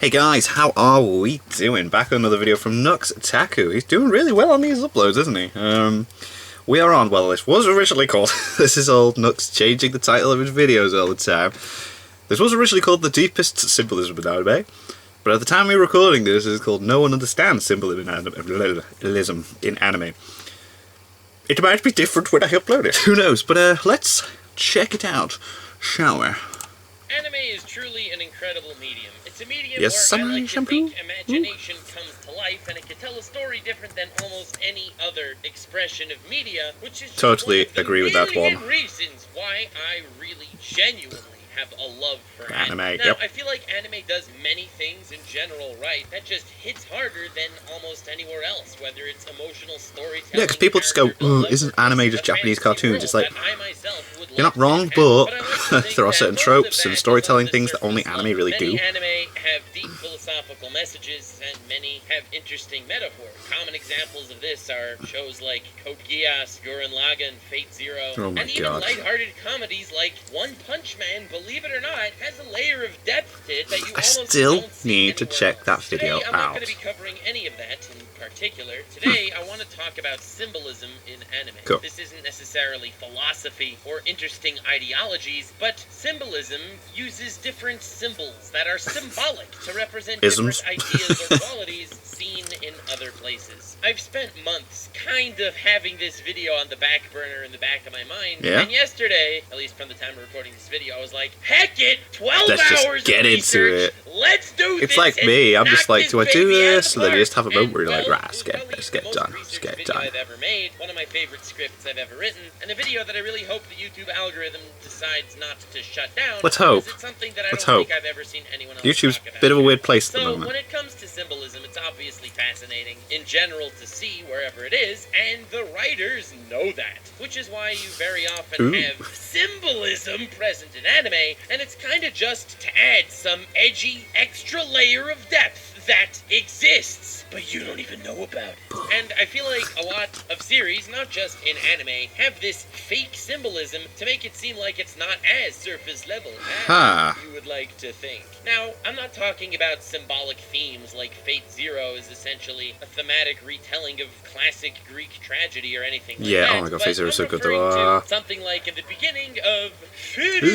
Hey guys, how are we doing? Back with another video from Nux Taku. He's doing really well on these uploads, isn't he? We are on, well, this was originally called, this is old Nux changing the title of his videos all the time. This was originally called The Deepest Symbolism in Anime, but at the time we were recording this, it's called No One Understands Symbolism in Anime. It might be different when I upload it, who knows, but let's check it out, shall we? Anime is truly an incredible medium. It's a medium Yes, where I like to think shampoo? imagination comes to life, and it can tell a story different than almost any other expression of media, which is just Totally one of the agree with that million one. reasons why I really genuinely have a love for Anime, Now, yep. I feel like anime does many things in general right that just hits harder than almost anywhere else, whether it's emotional storytelling. Yeah, because people just go, oh, isn't anime just Japanese cartoons? It's like, you're not wrong, but there are certain tropes and storytelling things that only anime really do. Many anime have deep philosophical messages, and many have interesting metaphors. Common examples of this are shows like Code Geass, Gurren Lagann, Fate Zero, Oh my and even God. lighthearted comedies like One Punch Man, believe it or not, has a layer of depth to it that you I almost still don't see need to anywhere check else. that video Today, I'm not out. going to be covering any of that in particular. Today, I want to talk about symbolism in anime. Cool. This isn't necessarily philosophy or interesting ideologies, but symbolism uses different symbols that are symbolic to represent Isms. different ideas or qualities seen in other places. I've spent months kind of having this video on the back burner in the back of my mind, Yeah? and yesterday, at least from the time of recording this video, I was like, heck it, 12 Let's just hours get of into research, it. let's do this. It's like and me, I'm just knock like, this do I do baby out of this? the And then you just have a park. moment where you're And, like, well, right, it was let's probably get the done, most let's researched get it video done. I've ever made, one of my favorite scripts I've ever written, and a video that I really hope the YouTube algorithm decides not to shut down. Let's hope. Because it's something that I Let's don't hope. think I've ever seen anyone else YouTube's talk a about. bit of a weird place at the So, moment. when it comes to symbolism, it's obviously fascinating in general to see wherever it is, and the writers know that. Which is why you very often Ooh. have symbolism present in anime, and it's kind of just to add some edgy extra layer of depth that exists, but you don't even know about it. And I feel like a lot of series, not just in anime, have this fake symbolism to make it seem like it's not as surface level as Huh. you would like to think. Now, I'm not talking about symbolic themes like Fate Zero is essentially a thematic retelling of classic Greek tragedy or anything like Yeah, that. oh my God, but Fate Zero is so I'm good. referring to something like in the beginning of there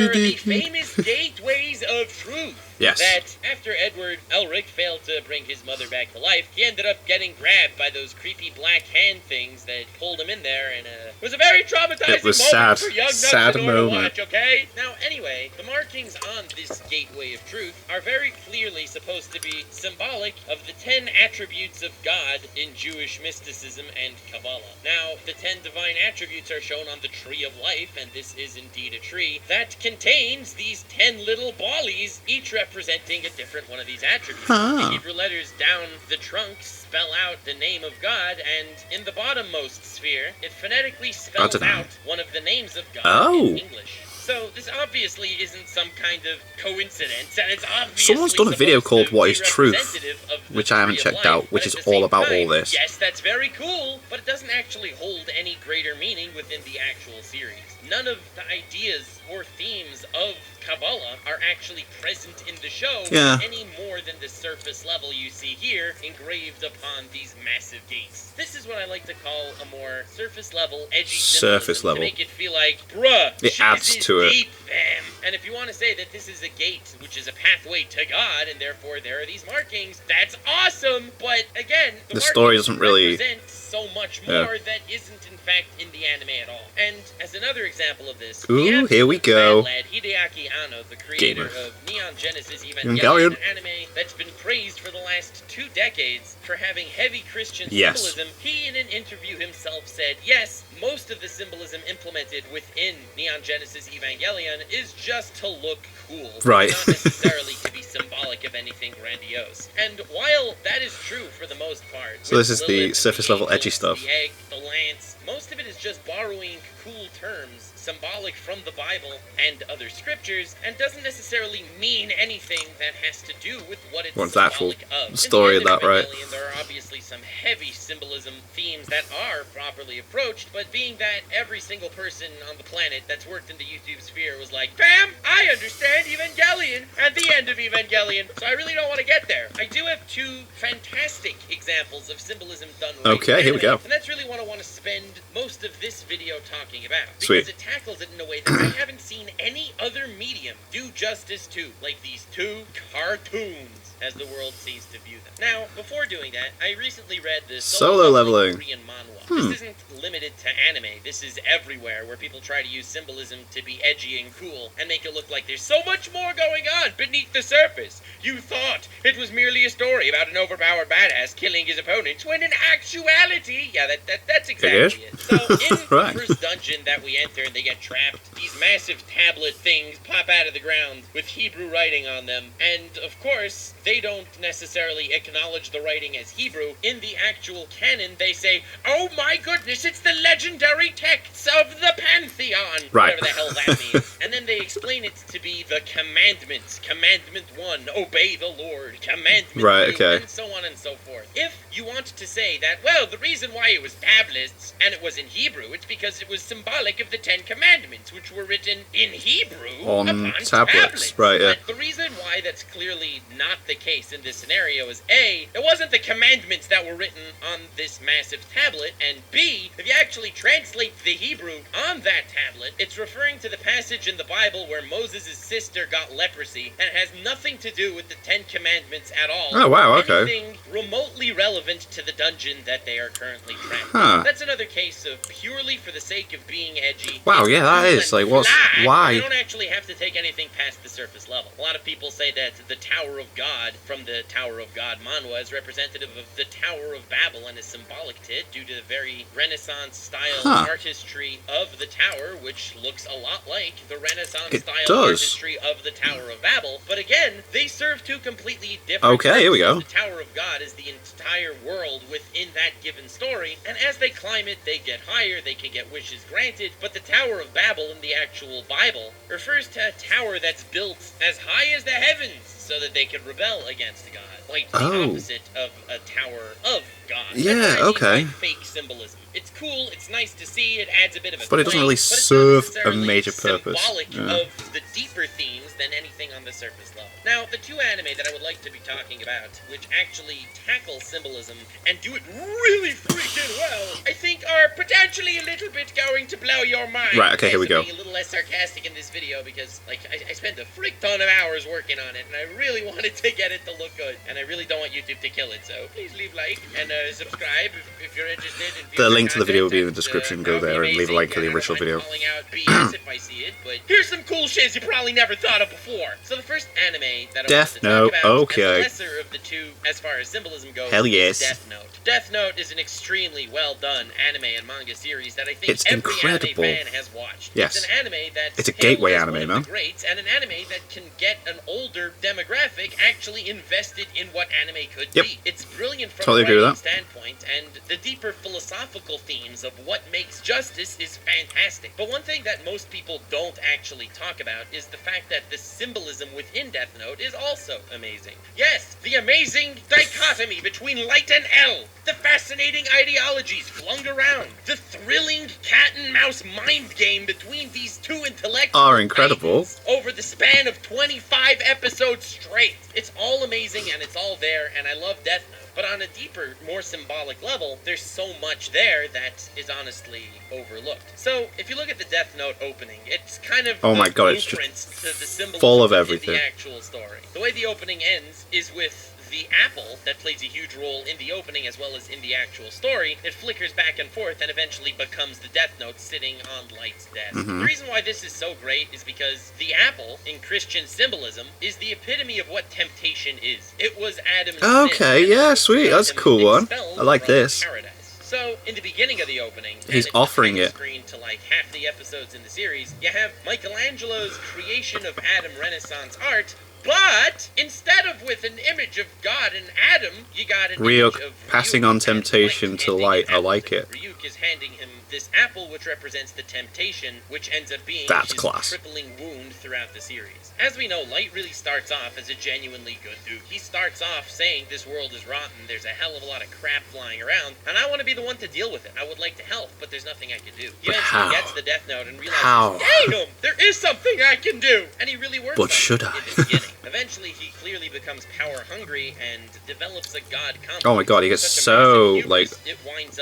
are the famous gateways of truth. Yes. That after Edward Elric failed to bring his mother back to life, he ended up getting grabbed by those creepy black hand things that pulled him in there, and it was a very traumatizing It was moment sad. for young Sad Nuxador to moment. watch, okay? Now, anyway, the markings on this gateway of truth are very clearly supposed to be symbolic of the 10 attributes of God in Jewish mysticism and Kabbalah. Now, the 10 divine attributes are shown on the Tree of Life, and this is indeed a tree that contains these 10 little ballies, each representing a different one of these attributes. Huh. The Hebrew letters down the trunk spell out the name of God, and in the bottommost sphere, it phonetically spells dunno. out one of the names of God Oh. in English. So this obviously isn't some kind of coincidence, and it's obviously Someone's done a video supposed called to What be is Truth, representative of the which I haven't Tree of checked Life, out, which but is at the all same about all time, this. Yes, that's very cool, but it doesn't actually hold any greater meaning within the actual series. None of the ideas or themes of Kabbalah are actually present in the show Yeah. any more than the surface level you see here engraved upon these massive gates. This is what I like to call a more surface level, edgy Surface symbolism level. to make it feel like, bruh, It shit adds is to it. deep, fam. And if you want to say that this is a gate, which is a pathway to God, and therefore there are these markings, that's awesome. But again, The story doesn't really- represent so much Yeah. more that isn't in fact in the anime at all. And as another example of this, Ooh, the here we absolute go. mad lad Hideaki Anno, the creator Gamer. of Neon Genesis Evangelion. Evangelion, anime that's been praised for the last 2 decades for having heavy Christian Yes. symbolism, he in an interview himself said, yes, most of the symbolism implemented within Neon Genesis Evangelion is just to look cool, Right. not necessarily to be symbolic of anything grandiose. And while that is true for the most part, So with this is the Lilith and surface level angels, edgy stuff. the egg, the lance, most of it is just borrowing cool terms symbolic from the Bible and other scriptures, and doesn't necessarily mean anything that has to do with what it's What's the actual symbolic of. story In the of end that, right? Evangelion, there are obviously some heavy symbolism themes that are properly approached, but being that every single person on the planet that's worked in the YouTube sphere was like, bam, I understand Evangelion and the end of Evangelion, so I really don't want to get there. I do have two fantastic examples of symbolism done right. Okay, here we go. And that's really what I want to spend most of this video talking about. Because Sweet. it tackles it in a way that I haven't seen any other medium do justice to, like these two cartoons, as the world sees to view them. Now, before doing that, I recently read the Solo Leveling Korean manhwa. This isn't limited to anime. This is everywhere, where people try to use symbolism to be edgy and cool, and make it look like there's so much more going on beneath the surface. You thought it was merely a story about an overpowered badass killing his opponents, when in actuality, yeah, that's exactly it. So, in Right. the first dungeon that we enter and they get trapped, these massive tablet things pop out of the ground with Hebrew writing on them, and of course, they don't necessarily acknowledge the writing as Hebrew. In the actual canon, they say, oh my goodness, it's the legendary texts of the Pantheon! Right. Whatever the hell that means. And then they explain it to be the commandments. Commandment 1, obey the Lord. Commandment Right, 2, okay. and so on and so forth. If you want to say that, well, the reason why it was tablets, and it was in Hebrew, it's because it was symbolic of the Ten Commandments, which were written in Hebrew On upon tablets. Right, yeah. But the reason why that's clearly not the case in this scenario is A, it wasn't the commandments that were written on this massive tablet, and B, if you actually translate the Hebrew on that tablet, it's referring to the passage in the Bible where Moses' sister got leprosy, and it has nothing to do with the Ten Commandments at all. Oh, wow, okay. Anything remotely relevant to the dungeon that they are currently trapped in. Huh. That's another case of purely for the sake of being edgy. Wow, It's yeah, that cool is, and like, what's- fly. why? You don't actually have to take anything past the surface level. A lot of people say that the Tower of God from the Tower of God manhwa is representative of the Tower of Babel and is symbolic to it due to the very Renaissance-style artistry of the tower, which looks a lot like the Renaissance-style artistry of the Tower of Babel. But again, they serve two completely different Okay, here we go. purposes. The Tower of God is the entire world within that given story, and as they climb it, they get higher, they can get wishes granted, but the Tower of Babel in the actual Bible refers to a tower that's built as high as the heavens so that they could rebel against God. Like the opposite of a tower of God. Yeah, That's what I mean okay. by fake symbolism. It's cool, it's nice to see, it adds a bit of a But it doesn't twang, really but it's serve not a necessarily major purpose. symbolic Yeah. of the deeper themes than anything on the surface level. Now, the two anime that I would like to be talking about, which actually tackle symbolism and do it really freaking well, I think are potentially a little bit going to blow your mind. Right, okay, here we go. Being a little less sarcastic in this video because, like, I spent a freak ton of hours working on it, and I really wanted to get it to look good, and I really don't want YouTube to kill it, so please leave a like and subscribe if you're interested in The link to the video will be in the content, description. and, Go there and leave a like amazing, for the and I original don't video. mind calling out BS if I see it, but here's some cool shit you probably never thought of before. So the first anime that I Death want to Note, talk about, okay. and the lesser of the two as far as symbolism goes, Hell is yes. Death Note. Death Note is an extremely well done anime and manga series that I think It's every incredible. anime fan has watched. Yes. It's an anime that It's a gateway hailed as anime, one of man. the greats, and an anime that can get an older demographic actually invested in what anime could Yep. be. It's brilliant from Totally a agree with writing that. standpoint, and the deeper philosophical themes of what makes justice is fantastic. But one thing that most people don't actually talk about is the fact that the symbolism within Death Note is also amazing. Yes, the amazing dichotomy between light and hell, the fascinating ideologies flung around, the thrilling cat and mouse mind game between these two intellectuals Are incredible. over the span of 25 episodes straight. It's all amazing and it's all there, and I love Death Note. But on a deeper, more symbolic level, there's so much there that is honestly overlooked. So, if you look at the Death Note opening, it's kind of Oh the my God, it's blueprints to the symbolism full of within everything. the actual story. The way the opening ends is with the apple that plays a huge role in the opening as well as in the actual story. It flickers back and forth and eventually becomes the Death Note sitting on Light's desk. Mm-hmm. The reason why this is so great is because the apple in Christian symbolism is the epitome of what temptation is. It was Adam's sin, Okay, and yeah, it sweet. That's a was cool one. expelled I like from this. Paradise. So, in the beginning of the opening, He's and it's offering on the it. screen to like half the episodes in the series, you have Michelangelo's creation of Adam Renaissance art, but instead of with an image of God and Adam, you got an Real image of passing Ryuk on and temptation Light to ending light. I Adam. like it. Ryuk is handing him this apple, which represents the temptation, which ends up being That's his class. crippling wound throughout the series. As we know, Light really starts off as a genuinely good dude. He starts off saying this world is rotten, there's a hell of a lot of crap flying around, and I want to be the one to deal with it. I would like to help, but there's nothing I can do. He eventually gets the Death Note and realizes, damn, there is something I can do! And he really works on it in the beginning. Eventually, he clearly becomes power-hungry and develops a god complex. Oh my god, he gets so, like,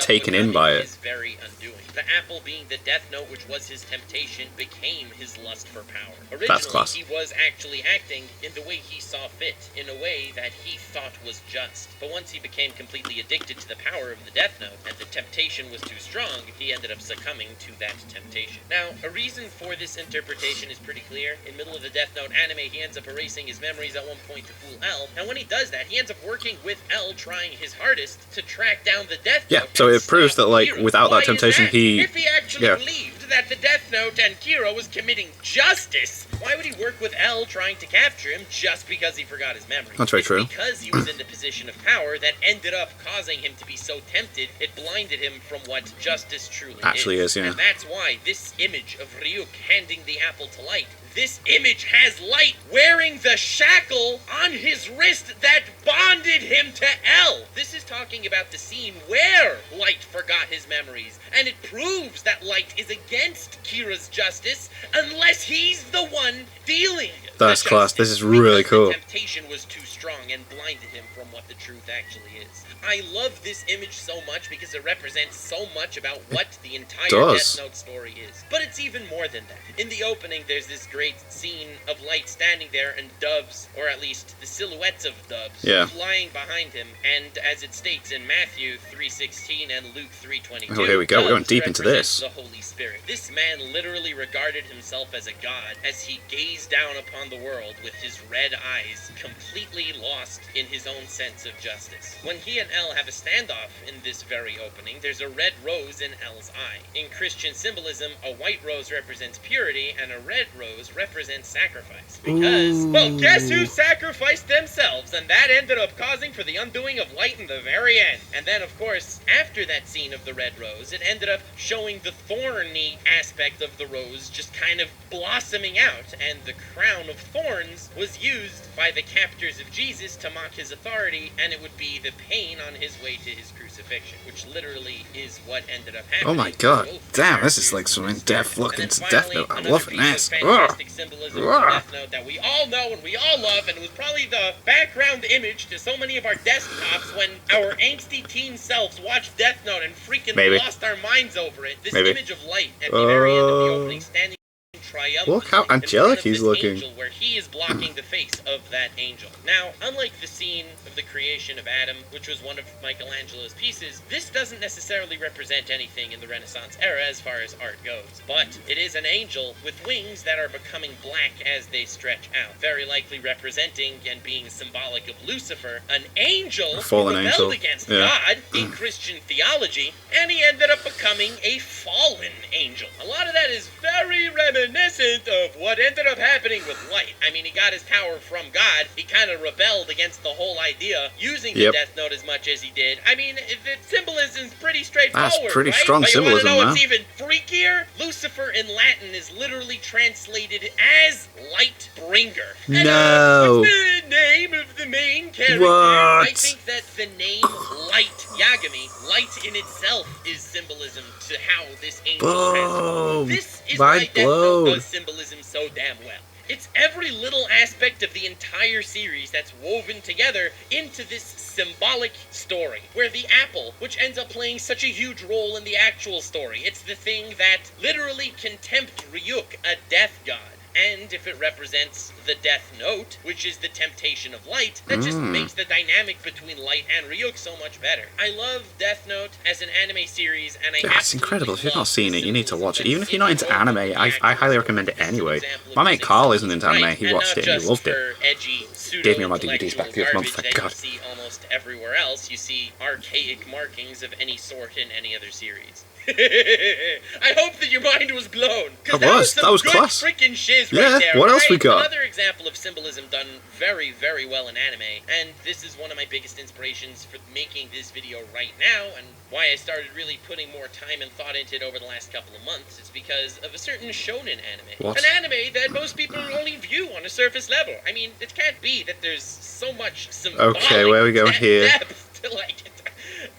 taken in by it. His very undoing. The apple, being the Death Note, which was his temptation, became his lust for power. Originally, he was actually acting in the way he saw fit, in a way that he thought was just. But once he became completely addicted to the power of the Death Note, and the temptation was too strong, he ended up succumbing to that temptation. Now, a reason for this interpretation is pretty clear. In middle of the Death Note anime, he ends up erasing his memories at one point to fool L, and when he does that, he ends up working with L, trying his hardest to track down the Death Note. Yeah, so it proves that, like, without that temptation, if he actually believed that the Death Note and Kira was committing justice, why would he work with L trying to capture him just because he forgot his memory? That's very true. Because he was in the position of power that ended up causing him to be so tempted, it blinded him from what justice truly is. Yeah. And that's why this image of Ryuk handing the apple to Light, this image has Light wearing the shackle on his wrist that bonded him to L. This is talking about the scene where Light forgot his memories, and it proves that Light is against Kira's justice unless he's the one dealing That's class. This is really cool. The temptation was too strong and blinded him from what the truth actually is. I love this image so much because it represents so much about what the entire Death Note story is. But it's even more than that. In the opening, there's this great scene of Light standing there and doves, or at least the silhouettes of doves, flying behind him. And as it states in Matthew 3:16 and Luke 3:22, oh, here we go. We went deep into this. The Holy Spirit. This man literally regarded himself as a god as he gazed down upon the world with his red eyes, completely lost in his own sense of justice. When he and L have a standoff in this very opening, there's a red rose in L's eye. In Christian symbolism, a white rose represents purity and a red rose represents sacrifice. Because, well, guess who sacrificed themselves, and that ended up causing for the undoing of Light in the very end. And then, of course, after that scene of the red rose, it ended up showing the thorny aspect of the rose just kind of blossoming out, and the crown of thorns was used by the captors of Jesus to mock his authority, and it would be the pain on his way to his crucifixion, which literally is what ended up happening. Oh my god, damn, this is like some in-depth look into Death Note. I love it, nice. Fantastic symbolism of Death Note that we all know and we all love, and it was probably the background image to so many of our desktops when our angsty teen selves watched Death Note and freaking lost our minds over it. This image of Light at the very end of the opening, standing triumphant. Look how angelic he's looking. Angel where he is blocking the face of that angel. Now, unlike the scene of the creation of Adam, which was one of Michelangelo's pieces, this doesn't necessarily represent anything in the Renaissance era as far as art goes. But it is an angel with wings that are becoming black as they stretch out, very likely representing and being symbolic of Lucifer, an angel who rebelled against God in Christian theology, and he ended up becoming a fallen angel. A lot of that is very reminiscent of what ended up happening with Light. I mean, he got his power from God. He kind of rebelled against the whole idea, using the Death Note as much as he did. I mean, the symbolism's pretty straightforward, that's pretty right? strong but symbolism, you want to know what's even freakier? Lucifer in Latin is literally translated as Light Bringer. And, what's the name of the main character? I think that the name Light, Yagami, light in itself is symbolism to how this angel transforms. This is why Death Note does symbolism so damn well. It's every little aspect of the entire series that's woven together into this symbolic story, where the apple, which ends up playing such a huge role in the actual story, it's the thing that literally can tempt Ryuk, a death god. And if it represents the Death Note, which is the temptation of Light, that just makes the dynamic between Light and Ryuk so much better. I love Death Note as an anime series, and it's incredible. If you've not seen it, you need to watch it. Even if you're not into anime, I highly recommend it anyway. My mate Carl isn't into anime. He watched it and he loved it. Gave me all my DVDs back the other month, thank God. You see almost everywhere else, you see archaic markings of any sort in any other series. I hope that your mind was blown. That was good class. Freaking shiz Yeah, right there. what else we got? Another example of symbolism done very, very well in anime, and this is one of my biggest inspirations for making this video right now, and why I started really putting more time and thought into it over the last couple of months. It's because of a certain shonen anime. What? An anime that most people only view on a surface level. I mean, it can't be that there's so much symbolic Okay, where are we going here? depth to, like,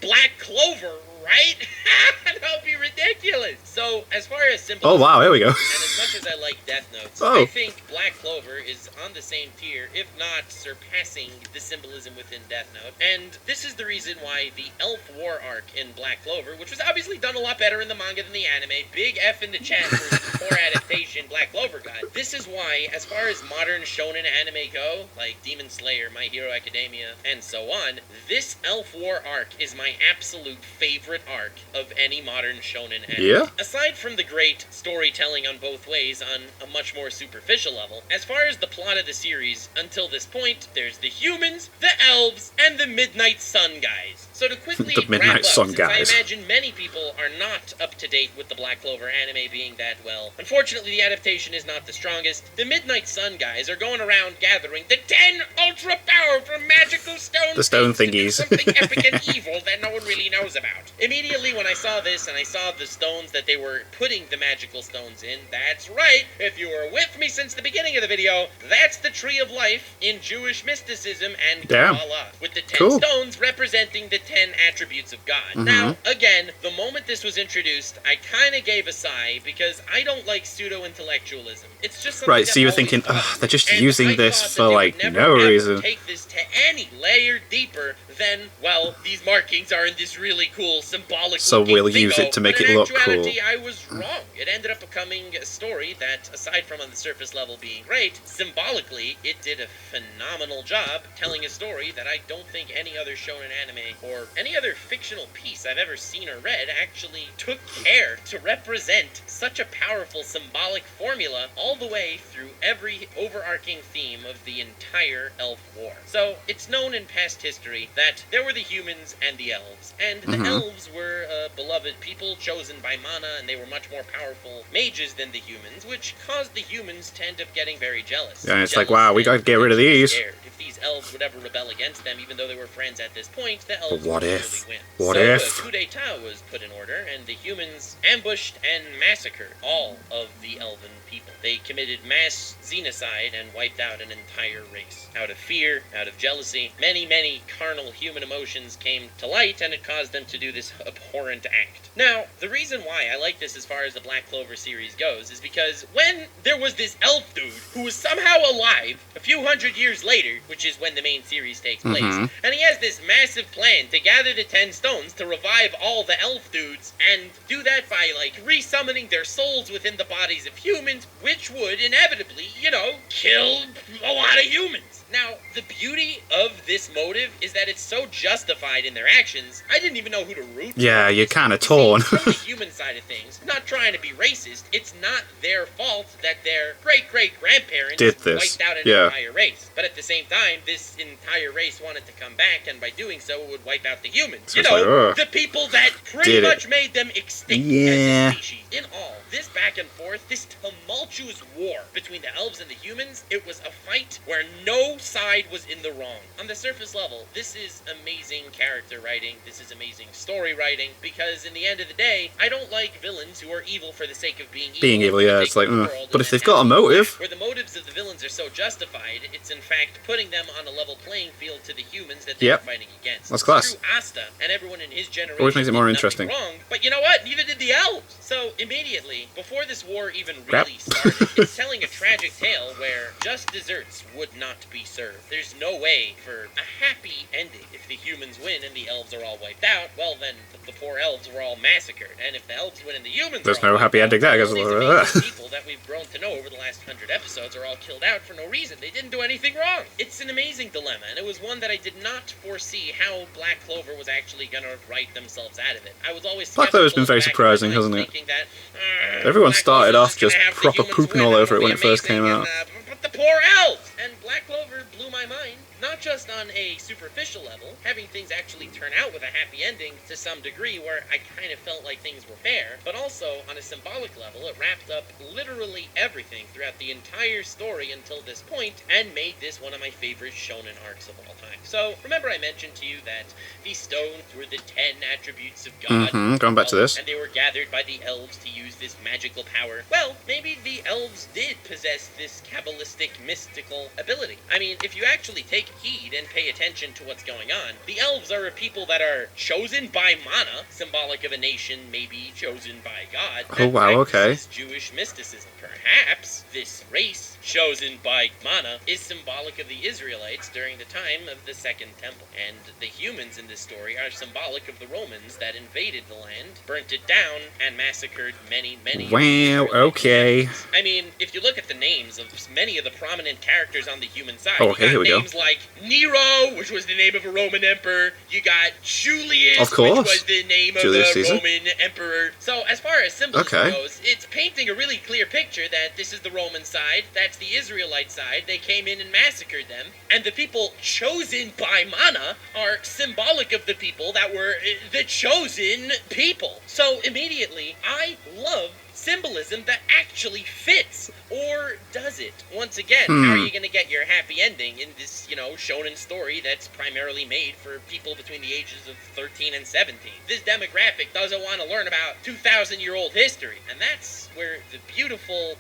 Black Clover, right? That would be ridiculous. So, as far as symbolism, Oh wow, here we go. and as much as I like Death Notes, Oh. I think Black Clover is on the same tier, if not surpassing the symbolism within Death Note. And this is the reason why the Elf War arc in Black Clover, which was obviously done a lot better in the manga than the anime, big F in the chat for the poor adaptation Black Clover got. This is why, as far as modern shonen anime go, like Demon Slayer, My Hero Academia, and so on, this Elf War arc is my absolute favorite arc of any modern shonen anime. Yeah? Aside from the great storytelling on both ways on a much more superficial level, as far as the plot of the series, until this point, there's the humans, the elves, and the Midnight Sun guys. So to quickly The Midnight wrap up, Sun since guys. I imagine many people are not up to date with the Black Clover anime being that well. Unfortunately, the adaptation is not the strongest. The Midnight Sun guys are going around gathering the 10 ultra powerful magical stones. The stone to do thingies. something epic and evil that no one really knows about. Immediately when I saw this and I saw the stones that they were putting the magical stones in, that's right, if you were with me since the beginning of the video, that's the Tree of Life in Jewish mysticism and Damn. Kabbalah, with the 10 Cool. stones representing the 10 attributes of God. Now, again, the moment this was introduced, I kind of gave a sigh because I don't like pseudo-intellectualism. It's just something Right, that so you were always thinking, bothered ugh, me. they're just And using I this thought for, that they like, would never, no ever reason. take this to any layer deeper than, well, these markings are in this really cool symbolic So looking we'll use thingo. it to make But it look in actuality, cool. I was wrong. It ended up becoming a story that, aside from on the surface level being great, symbolically, it did a phenomenal job telling a story that I don't think any other shonen anime or any other fictional piece I've ever seen or read actually took care to represent such a powerful symbolic formula all the way through every overarching theme of the entire Elf War. So, it's known in past history that there were the humans and the elves, and the elves were beloved people chosen by Mana, and they were much more powerful mages than the humans, which caused the humans to end up getting very jealous. Yeah, it's like, Jealous wow, we and gotta get rid of these. scared. If these elves would ever rebel against them, even though they were friends at this point, the elves But what would if? really win. What so if? a coup d'etat was put in order, and the humans ambushed and massacred all of the elven people. They committed mass xenocide and wiped out an entire race. Out of fear, out of jealousy, many, many carnal human emotions came to light, and it caused them to do this abhorrent act. Now, the reason why I like this as far as the Black Clover series goes is because when there was this elf dude who was somehow alive a few hundred years later, which is when the main series takes place, and he has this massive plan to gather the 10 stones to revive all the elf dudes, and do that by, like, resummoning their souls within the bodies of humans, which would inevitably, you know, kill a lot of humans. Now, the beauty of this motive is that it's so justified in their actions, I didn't even know who to root for. Yeah, you're kinda You see, torn. from the human side of things, not trying to be racist, it's not their fault that their great-great-grandparents Did this, wiped out an yeah. entire race. But at the same time, this entire race wanted to come back, and by doing so, it would wipe out the humans. So You it's know, like, ugh. the people that pretty Did it. much made them extinct Yeah. as a species. In all, this back and forth, this tumultuous war between the elves and the humans, it was a fight where no side was in the wrong. On the surface level, this is amazing character writing, this is amazing story writing, because in the end of the day, I don't like villains who are evil for the sake of being evil. Being evil, for the yeah, sake it's like, of the but world, if and they've then got a having motive. where the motives of the villains are so justified, it's in fact putting them on a level playing field to the humans that they're Yep. fighting against. That's class. True Asta and everyone in his generation Always makes it more did nothing interesting. wrong, but you know what? Neither did the elves. So immediately, before this war even Crap. really started, it's telling a tragic tale where just desserts would not be served. There's no way for a happy ending. If the humans win and the elves are all wiped out, well then the poor elves were all massacred. And if the elves win and the humans There's are all no happy wiped ending there, out, because all these of amazing that. people that we've grown to know over the last 100 episodes are all killed out for no reason. They didn't do anything wrong. It's an amazing dilemma, and it was one that I did not foresee how Black Clover was actually gonna write themselves out of it. I was always Black Clover's been skeptical very back surprising, then, hasn't it? thinking that, Everyone Black started Clover's off just gonna have the proper humans pooping win, all and over it it'll when be it first came amazing, out. but the poor elves! And Black Clover blew blew my mind. Not just on a superficial level, having things actually turn out with a happy ending to some degree where I kind of felt like things were fair, but also on a symbolic level, it wrapped up literally everything throughout the entire story until this point, and made this one of my favorite shonen arcs of all time. So, remember I mentioned to you that these stones were the 10 attributes of God. Going back to this. And they were gathered by the elves to use this magical power. Well, maybe the elves did possess this Kabbalistic, mystical ability. I mean, if you actually take heed and pay attention to what's going on, the elves are a people that are chosen by mana, symbolic of a nation maybe chosen by God. Oh wow, okay. Jewish mysticism. Perhaps this race chosen by mana is symbolic of the Israelites during the time of the Second Temple. And the humans in this story are symbolic of the Romans that invaded the land, burnt it down, and massacred many. Wow, okay. I mean, if you look at the names of many of the prominent characters on the human side, oh, okay, you got here we names like Nero, which was the name of a Roman emperor. You got Julius, of course, which was the name Julius of a Caesar. Roman emperor. So as far as symbolism goes, it's painting a really clear picture that this is the Roman side, that's the Israelite side. They came in and massacred them, and the people chosen by mana are symbolic of the people that were the chosen people. So immediately, I love symbolism that actually fits, or does it? Once again, how are you going to get your happy ending in this, shonen story that's primarily made for people between the ages of 13 and 17? This demographic doesn't want to learn about 2,000-year-old history, and that's where the beautiful,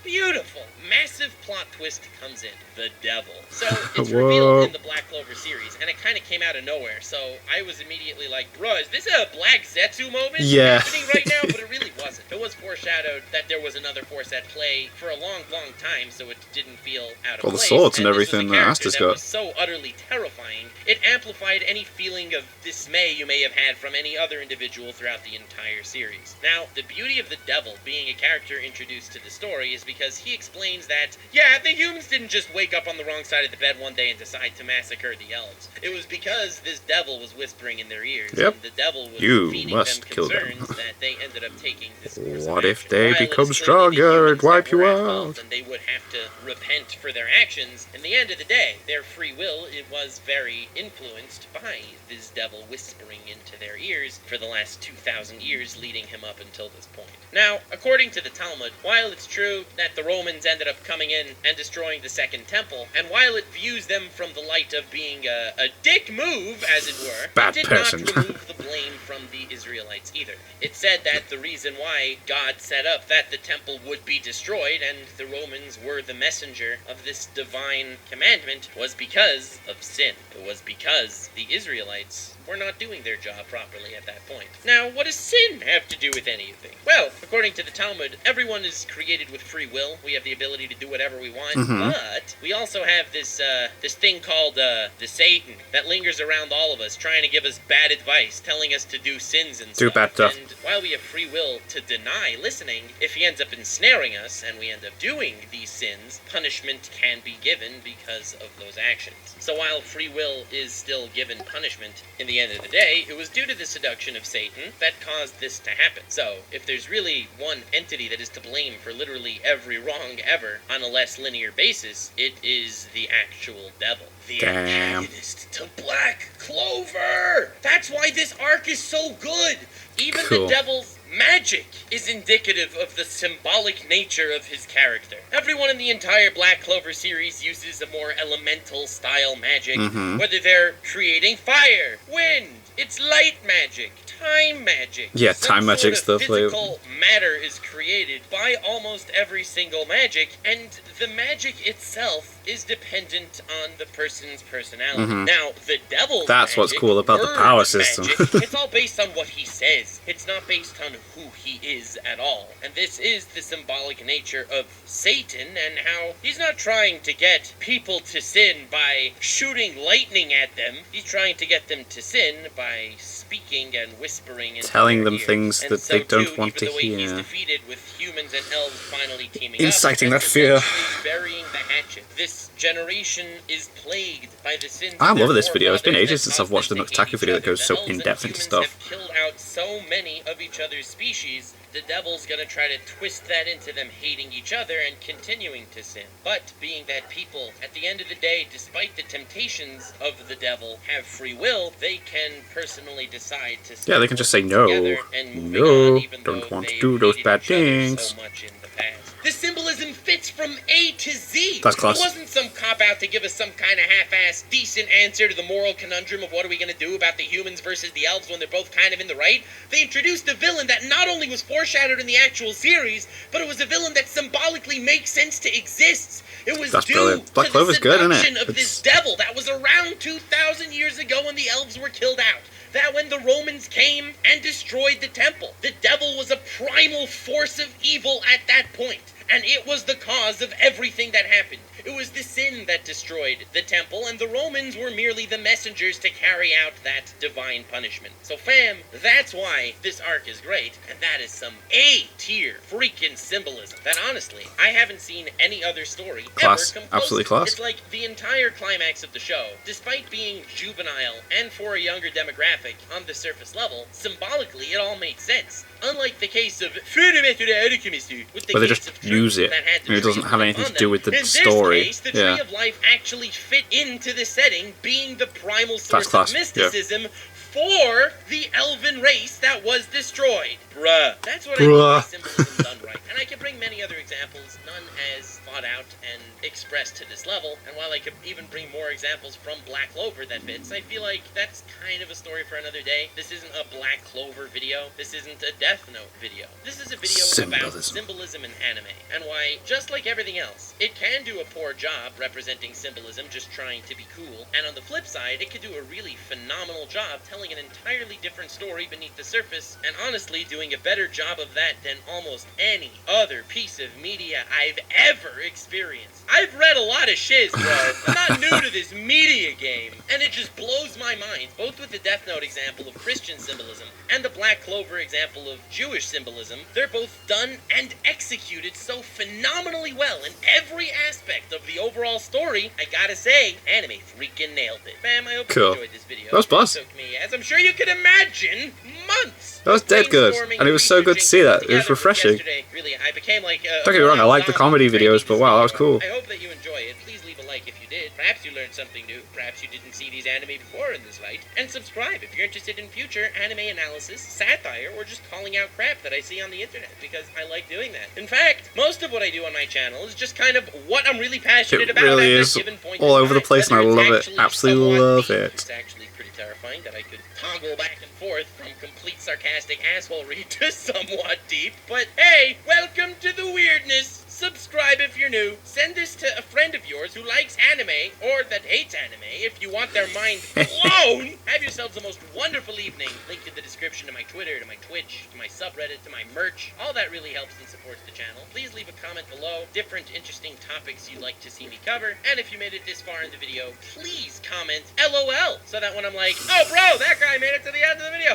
massive plot twist comes in. The devil. So, it's revealed in the Black Clover series, and it kind of came out of nowhere, so I was immediately like, bruh, is this a Black Zetsu moment happening right now? But it really wasn't. It was foreshadowed that there was another force at play for a long time, so it didn't feel out of place. Well, the swords and everything that Asta's got. Was so utterly terrifying, it amplified any feeling of dismay you may have had from any other individual throughout the entire series. Now, the beauty of the devil being a character introduced to the story is because he explains that, yeah, the humans didn't just wake up on the wrong side of the bed one day and decide to massacre the elves. It was because this devil was whispering in their ears, and the devil was feeding them concerns that they ended up taking this course. What if they become stronger and wipe you out? And they would have to repent for their actions. In the end of the day, their free will, it was very influenced by this devil whispering into their ears for the last 2,000 years, leading him up until this point. Now, according to the Talmud, while it's true that the Romans ended up coming in and destroying the Second Temple, and while it views them from the light of being a dick move, as it were, it did not remove the blame from the Israelites either. It said that the reason why God set up that the temple would be destroyed and the Romans were the messenger of this divine commandment was because of sin. It was because the Israelites were not doing their job properly at that point. Now, what does sin have to do with anything? Well, according to the Talmud, everyone is created with free will. We have the ability to do whatever we want, but we also have this thing called the Satan that lingers around all of us, trying to give us bad advice, telling us to do sins and do bad stuff. And while we have free will to deny listening, if he ends up ensnaring us and we end up doing these sins, punishment can be given because of those actions. So while free will is still given punishment, in the end of the day, it was due to the seduction of Satan that caused this to happen. So, if there's really one entity that is to blame for literally every wrong ever on a less linear basis, it is the actual devil. The antagonist to Black Clover! That's why this arc is so good! Even the devil's magic is indicative of the symbolic nature of his character. Everyone in the entire Black Clover series uses a more elemental style magic, whether they're creating fire, wind, it's light magic, time magic. Yeah, time magic stuff. Physical matter is created by almost every single magic, and the magic itself is dependent on the person's personality. Now, the devil's That's what's cool about the power system. It's all based on what he says. It's not based on who he is at all. And this is the symbolic nature of Satan and how he's not trying to get people to sin by shooting lightning at them. He's trying to get them to sin by speaking and whispering and telling them things that they don't want to hear. He's defeated with humans and elves finally teaming up, inciting that fear. Burying the hatchet. This generation is plagued by the sins. I love this video. It's been ages since I've watched the Nux Taku video that goes so in depth into stuff. Killed out so many of each other's species, the devil's gonna try to twist that into them hating each other and continuing to sin. But being that people, at the end of the day, despite the temptations of the devil, have free will, they can personally decide to Yeah, they can just say no. No, don't want to do those bad things. So much in the past. The symbolism fits from A to Z. That's class. It wasn't some cop-out to give us some kind of half-assed, decent answer to the moral conundrum of what are we going to do about the humans versus the elves when they're both kind of in the right. They introduced a villain that not only was foreshadowed in the actual series, but it was a villain that symbolically makes sense to exist. It was That's due brilliant. Black to Clover's the good, isn't seduction it? of this devil that was around 2,000 years ago when the elves were killed out. That when the Romans came and destroyed the temple, the devil was a primal force of evil at that point. And it was the cause of everything that happened. It was the sin that destroyed the temple, and the Romans were merely the messengers to carry out that divine punishment. So fam, that's why this arc is great, and that is some A-tier freaking symbolism that honestly, I haven't seen any other story Class. ever come close. Absolutely class. It's like the entire climax of the show, despite being juvenile and for a younger demographic on the surface level, symbolically it all made sense. Unlike the case of with the Where they gates just of truth use it, that had the and it tree doesn't of have life anything on to do them. with the In this story. case, the tree of life actually fit into the setting, being the primal source class, of mysticism for the elven race that was destroyed. Bruh. That's what I mean by symbolism done right. And I could bring many other examples, none as thought out and expressed to this level. And while I could even bring more examples from Black Clover that fits, I feel like that's kind of a story for another day. This isn't a Black Clover video. This isn't a Death Note video. This is a video about symbolism in anime, and why, just like everything else, it can do a poor job representing symbolism, just trying to be cool. And on the flip side, it could do a really phenomenal job telling an entirely different story beneath the surface, and honestly doing a better job of that than almost any other piece of media I've ever experienced. I've read a lot of shiz, bro. I'm not new to this media game, and it just blows my mind, both with the Death Note example of Christian symbolism and the Black Clover example of Jewish symbolism. They're both done and executed so phenomenally well in every aspect of the overall story. I gotta say, anime freaking nailed it. Fam, I hope you enjoyed this video. That was blast. It took me, as I'm sure you could imagine, months. That was dead good, and it was so good to see that. It was refreshing. Really, I became like don't get me wrong, I like the comedy videos, but wow, that was cool. I hope that you enjoy it. Please leave a like if you did. Perhaps you learned something new. Perhaps you didn't see these anime before in this light. And subscribe if you're interested in future anime analysis, satire, or just calling out crap that I see on the internet, because I like doing that. In fact, most of what I do on my channel is just kind of what I'm really passionate about. It really is all over the place, and I love it. Absolutely love it. It's actually pretty terrifying that I could toggle back and forth from complete sarcastic assholery to somewhat deep. But hey, welcome to the weirdness. Subscribe if you're new. Send this to a friend of yours who likes anime or that hates anime if you want their mind blown. Have yourselves the most wonderful evening. Link in the description to my Twitter, to my Twitch, to my subreddit, to my merch. All that really helps and supports the channel. Please leave a comment below, different interesting topics you'd like to see me cover. And if you made it this far in the video, please comment LOL, so that when I'm like, oh bro, that guy made it to the end of the video.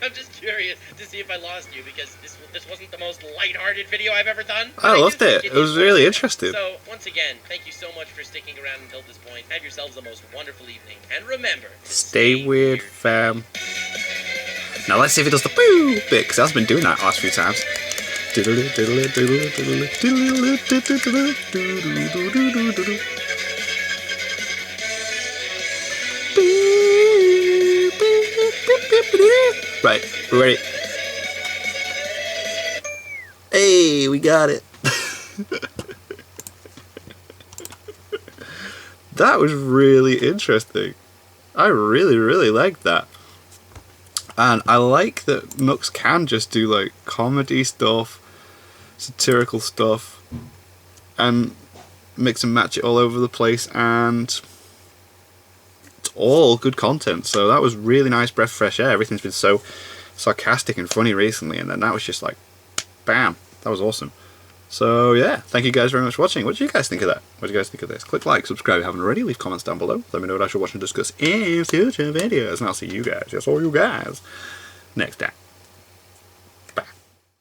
I'm just curious to see if I lost you, because this wasn't the most lighthearted video I've ever done. I loved it. It was really interesting. So, once again, thank you so much for sticking around until this point. Have yourselves the most wonderful evening. And remember, stay weird, fam. Now let's see if it does the boo bit, because I've been doing that last few times. Right, we're ready. Hey, we got it. That was really interesting. I really liked that. And I like that Nux can just do like comedy stuff, satirical stuff, and mix and match it all over the place, and it's all good content. So that was really nice breath of fresh air. Everything's been so sarcastic and funny recently, and then that was just like, bam, that was awesome. So yeah, thank you guys very much for watching. What do you guys think of that? What do you guys think of this? Click like, subscribe if you haven't already, leave comments down below. Let me know what I should watch and discuss in future videos, and I'll see you guys, yes, all you guys, next time.